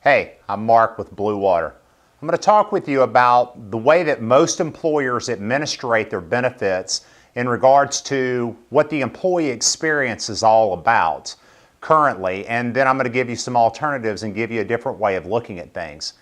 Hey, I'm Mark with Blue Water. I'm going to talk with you about the way that most employers administrate their benefits in regards to what the employee experience is all about currently, and then I'm going to give you some alternatives and give you a different way of looking at things.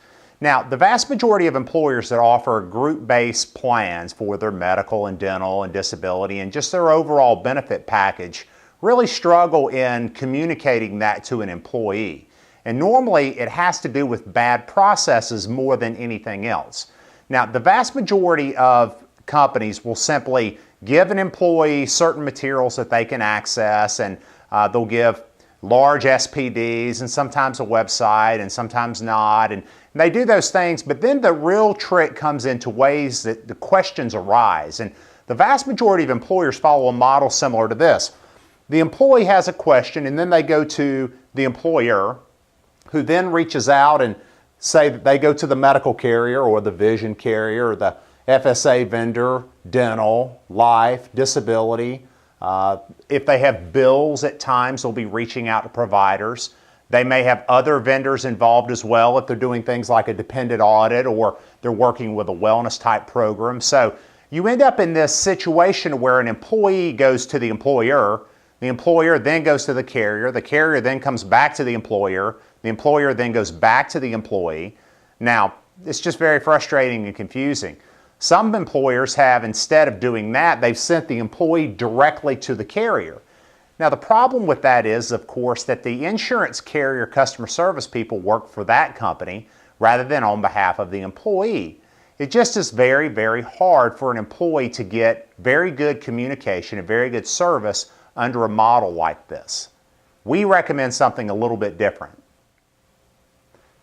Now, the vast majority of employers that offer group-based plans for their medical and dental and disability and just their overall benefit package really struggle in communicating that to an employee. And normally it has to do with bad processes more than anything else. Now, the vast majority of companies will simply give an employee certain materials that they can access, and they'll give large SPDs and sometimes a website and sometimes not. And they do those things, but then the real trick comes into ways that the questions arise. And the vast majority of employers follow a model similar to this. The employee has a question, and then they go to the employer, who then reaches out and say that they go to the medical carrier or the vision carrier or the FSA vendor, dental, life, disability. If they have bills at times, they'll be reaching out to providers. They may have other vendors involved as well if they're doing things like a dependent audit or they're working with a wellness type program. So you end up in this situation where an employee goes to the employer then goes to the carrier then comes back to the employer then goes back to the employee. Now, it's just very frustrating and confusing. Some employers have, instead of doing that, they've sent the employee directly to the carrier. Now, the problem with that is, of course, that the insurance carrier customer service people work for that company rather than on behalf of the employee. It just is very, very hard for an employee to get very good communication and very good service under a model like this. We recommend something a little bit different.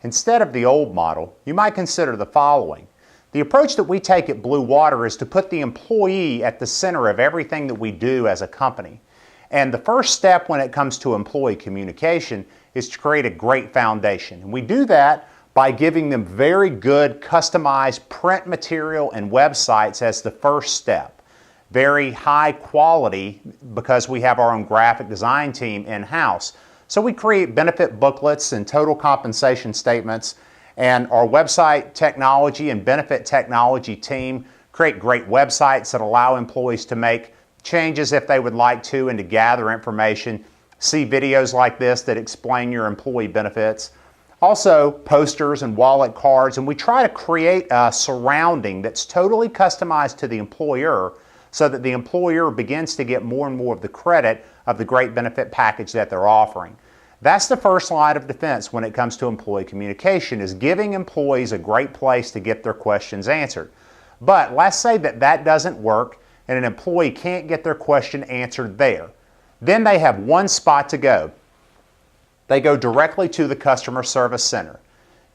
Instead of the old model, you might consider the following. The approach that we take at Blue Water is to put the employee at the center of everything that we do as a company. And the first step when it comes to employee communication is to create a great foundation. And we do that by giving them very good customized print material and websites as the first step. Very high quality because we have our own graphic design team in-house. So we create benefit booklets and total compensation statements, and our website technology and benefit technology team create great websites that allow employees to make changes if they would like to and to gather information, see videos like this that explain your employee benefits. Also, posters and wallet cards, and we try to create a surrounding that's totally customized to the employer so that the employer begins to get more and more of the credit of the great benefit package that they're offering. That's the first line of defense when it comes to employee communication, is giving employees a great place to get their questions answered. But let's say that that doesn't work and an employee can't get their question answered there. Then they have one spot to go. They go directly to the customer service center.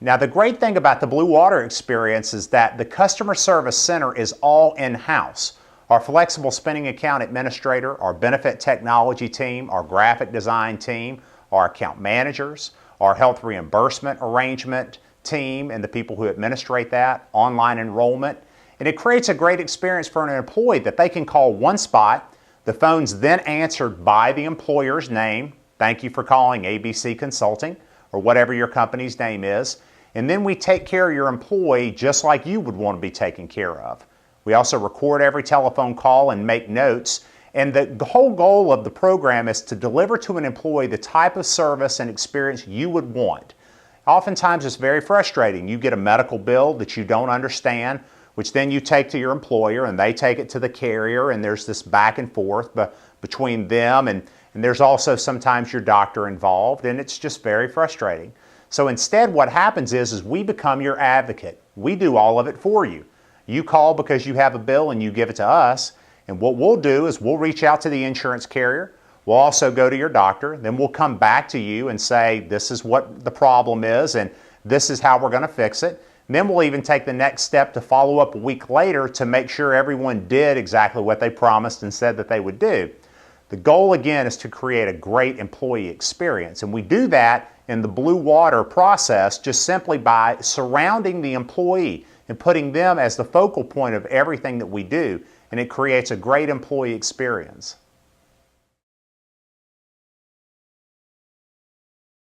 Now, the great thing about the Blue Water experience is that the customer service center is all in-house. Our flexible spending account administrator, our benefit technology team, our graphic design team, our account managers, our health reimbursement arrangement team, and the people who administrate that, online enrollment. And it creates a great experience for an employee that they can call one spot. The phone's then answered by the employer's name. Thank you for calling ABC Consulting, or whatever your company's name is. And then we take care of your employee just like you would want to be taken care of. We also record every telephone call and make notes. And the whole goal of the program is to deliver to an employee the type of service and experience you would want. Oftentimes it's very frustrating. You get a medical bill that you don't understand, which then you take to your employer and they take it to the carrier, and there's this back and forth between them, and there's also sometimes your doctor involved, and it's just very frustrating. So instead what happens is we become your advocate. We do all of it for you. You call because you have a bill and you give it to us, and what we'll do is we'll reach out to the insurance carrier. We'll also go to your doctor. Then we'll come back to you and say, this is what the problem is and this is how we're going to fix it. And then we'll even take the next step to follow up a week later to make sure everyone did exactly what they promised and said that they would do. The goal again is to create a great employee experience, and we do that in the Blue Water process just simply by surrounding the employee and putting them as the focal point of everything that we do, and it creates a great employee experience.